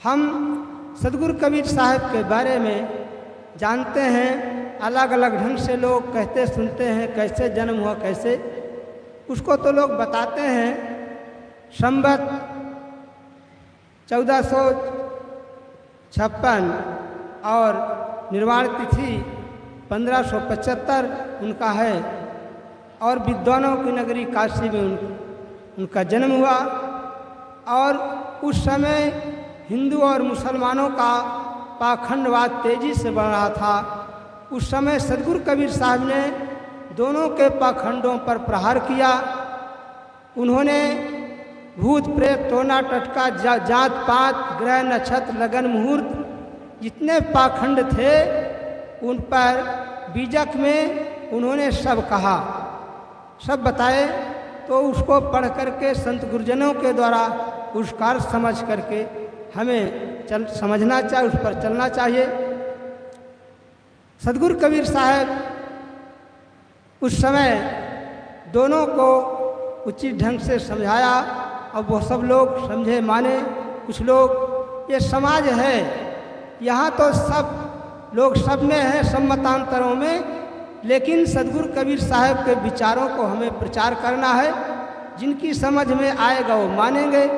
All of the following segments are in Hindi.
हम सदगुरु कबीर साहब के बारे में जानते हैं, अलग अलग ढंग से लोग कहते सुनते हैं, कैसे जन्म हुआ कैसे, उसको तो लोग बताते हैं। संवत 1456 और निर्वाण तिथि 1575 उनका है, और विद्वानों की नगरी काशी में उनका जन्म हुआ। और उस समय हिंदू और मुसलमानों का पाखंडवाद तेजी से बढ़ रहा था। उस समय सदगुरु कबीर साहब ने दोनों के पाखंडों पर प्रहार किया। उन्होंने भूत प्रेत टोना टटका जात पात ग्रह नक्षत्र लगन मुहूर्त जितने पाखंड थे उन पर बीजक में उन्होंने सब कहा, सब बताए। तो उसको पढ़ करके संत गुरुजनों के द्वारा पुरस्कार समझ करके हमें समझना चाहिए, उस पर चलना चाहिए। सदगुरु कबीर साहब उस समय दोनों को उचित ढंग से समझाया और वो सब लोग समझे माने। कुछ लोग, ये समाज है, यहाँ तो सब लोग सब में हैं, सब मतांतरों में, लेकिन सदगुरु कबीर साहब के विचारों को हमें प्रचार करना है। जिनकी समझ में आएगा वो मानेंगे,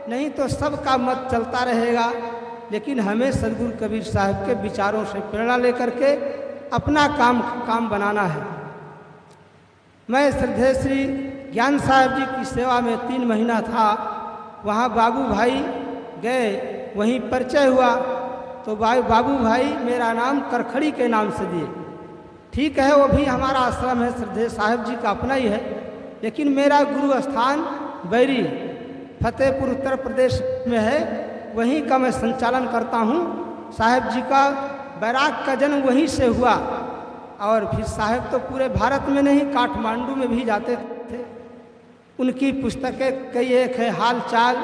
नहीं तो सबका मत चलता रहेगा। लेकिन हमें सदगुरु कबीर साहब के विचारों से प्रेरणा लेकर के अपना काम बनाना है। मैं श्रद्धेय श्री ज्ञान साहब जी की सेवा में 3 महीना था। वहाँ बाबू भाई गए, वहीं परिचय हुआ। तो बाबू भाई मेरा नाम करखड़ी के नाम से दिए। ठीक है, वो भी हमारा आश्रम है, श्रद्धेय साहब जी का अपना ही है, लेकिन मेरा गुरु स्थान बैरी फतेहपुर उत्तर प्रदेश में है, वहीं का मैं संचालन करता हूँ। साहब जी का बैराग का जन्म वहीं से हुआ। और फिर साहब तो पूरे भारत में नहीं, काठमांडू में भी जाते थे। उनकी पुस्तकें कई एक है, हाल चाल,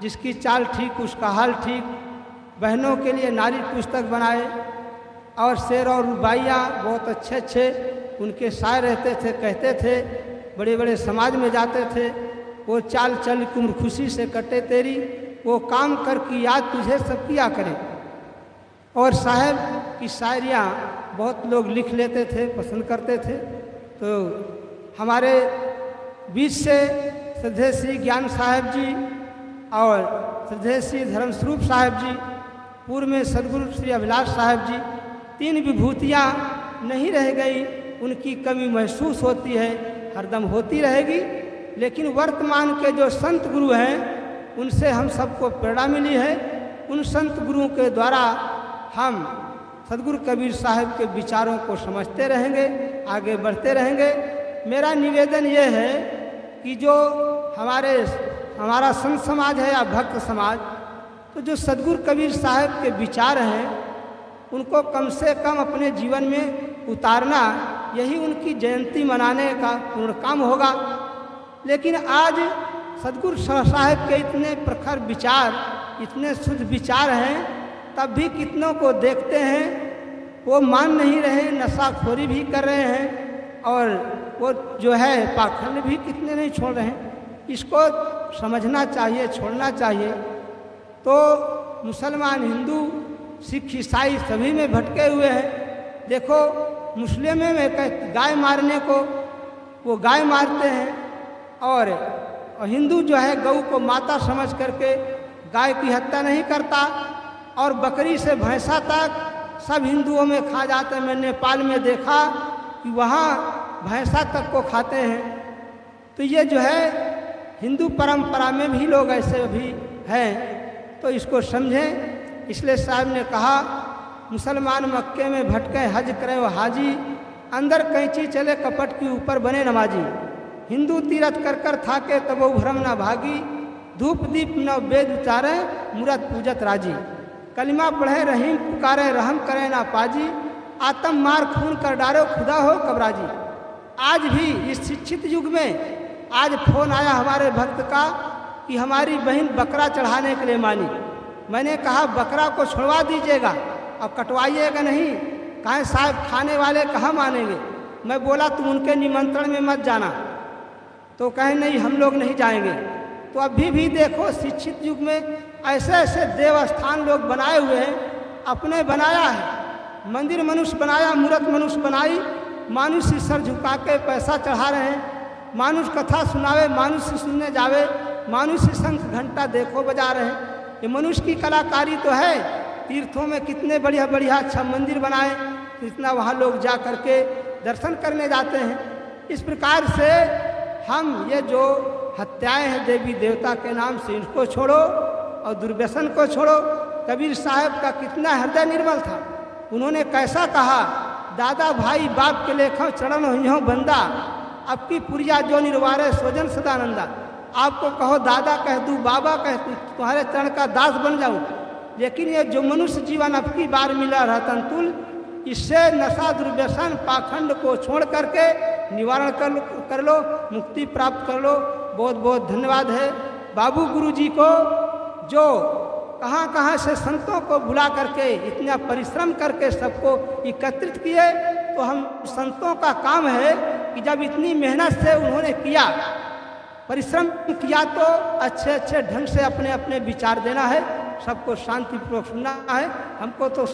जिसकी चाल ठीक उसका हाल ठीक, बहनों के लिए नारी पुस्तक बनाए, और शेर और रुबाइयाँ बहुत अच्छे अच्छे उनके शायर रहते थे, कहते थे, बड़े बड़े समाज में जाते थे। वो चाल चल कुम्र खुशी से कटे तेरी, वो काम कर की याद तुझे सब किया करे। और साहब की शायरियाँ बहुत लोग लिख लेते थे, पसंद करते थे। तो हमारे बीच से श्रद्धेय श्री ज्ञान साहब जी और श्रद्धेय श्री धर्मस्वरूप साहब जी, पूर्व में सदगुरु श्री अभिलाष साहब जी, 3 विभूतियाँ नहीं रह गई। उनकी कमी महसूस होती है, हरदम होती रहेगी। लेकिन वर्तमान के जो संत गुरु हैं, उनसे हम सबको प्रेरणा मिली है। उन संत गुरुओं के द्वारा हम सदगुरु कबीर साहब के विचारों को समझते रहेंगे, आगे बढ़ते रहेंगे। मेरा निवेदन ये है कि जो हमारा संत समाज है या भक्त समाज, तो जो सदगुरु कबीर साहब के विचार हैं उनको कम से कम अपने जीवन में उतारना, यही उनकी जयंती मनाने का पूर्ण काम होगा। लेकिन आज सदगुरु साहब के इतने प्रखर विचार, इतने शुद्ध विचार हैं, तब भी कितनों को देखते हैं वो मान नहीं रहे, नशाखोरी भी कर रहे हैं, और वो जो है पाखंड भी कितने नहीं छोड़ रहे हैं। इसको समझना चाहिए, छोड़ना चाहिए। तो मुसलमान, हिंदू, सिख, ईसाई सभी में भटके हुए हैं। देखो मुस्लिम में गाय मारने को वो गाय मारते हैं, और हिंदू जो है गऊ को माता समझ करके गाय की हत्या नहीं करता, और बकरी से भैंसा तक सब हिंदुओं में खा जाते हैं। मैं नेपाल में देखा कि वहाँ भैंसा तक को खाते हैं। तो ये जो है हिंदू परंपरा में भी लोग ऐसे भी हैं, तो इसको समझें। इसलिए साहब ने कहा, मुसलमान मक्के में भटके हज करे वो हाजी, अंदर कैंची चले कपट के ऊपर बने नमाजी। हिंदू तीरथ कर कर थाके तब वो भ्रम न भागी, धूप दीप न वेद उचारे मूरत पूजत राजी। कलिमा पढ़े रहीम पुकारे रहम करे ना पाजी, आत्म मार खून कर डारो खुदा हो कबराजी। आज भी इस शिक्षित युग में आज फोन आया हमारे भक्त का कि हमारी बहन बकरा चढ़ाने के लिए मानी। मैंने कहा बकरा को छुड़वा दीजिएगा और कटवाइएगा नहीं। कहें साहब खाने वाले कहाँ मानेंगे। मैं बोला तुम उनके निमंत्रण में मत जाना, तो कहें नहीं हम लोग नहीं जाएंगे। तो अभी भी देखो शिक्षित युग में ऐसे ऐसे देवस्थान लोग बनाए हुए हैं, अपने बनाया है। मंदिर मनुष्य बनाया, मूर्त मनुष्य बनाई, मानुष्य सर झुका के पैसा चढ़ा रहे हैं। मानुष्य कथा सुनावे, मानुष्य सुनने जावे, मानुष्य शंख घंटा देखो बजा रहे हैं। ये मनुष्य की कलाकारी तो है। तीर्थों में कितने बढ़िया बढ़िया अच्छा मंदिर बनाए, इतना वहाँ लोग जा करके दर्शन करने जाते हैं। इस प्रकार से हम ये जो हत्याएं हैं देवी देवता के नाम से, इनको छोड़ो और दुर्व्यसन को छोड़ो। कबीर साहब का कितना हृदय निर्मल था। उन्होंने कैसा कहा, दादा भाई बाप के लेखों चरण हुई बंदा, अब की पुरिया जो निर्वारे सोजन सदानंदा। आपको कहो दादा कह दूँ, बाबा कह दूँ, तुम्हारे चरण का दास बन जाऊँ। लेकिन ये जो मनुष्य जीवन अब की बार मिला रहा तंतुल, इससे नशा दुर्व्यसन पाखंड को छोड़ करके निवारण कर लो, मुक्ति प्राप्त कर लो। बहुत बहुत धन्यवाद है बाबू गुरु जी को, जो कहाँ कहाँ से संतों को बुला करके इतना परिश्रम करके सबको एकत्रित किए। तो हम संतों का काम है कि जब इतनी मेहनत से उन्होंने किया, परिश्रम किया, तो अच्छे अच्छे ढंग से अपने अपने विचार देना है, सबको शांतिपूर्वक सुनना है। हमको तो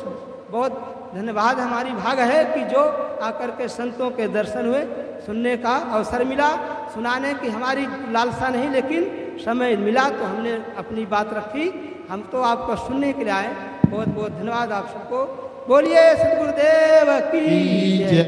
बहुत धन्यवाद, हमारी भाग है कि जो आकर के संतों के दर्शन हुए, सुनने का अवसर मिला। सुनाने की हमारी लालसा नहीं, लेकिन समय मिला तो हमने अपनी बात रखी। हम तो आपको सुनने के लिए आए। बहुत बहुत धन्यवाद आप सबको। बोलिए सद्गुरुदेव की जय।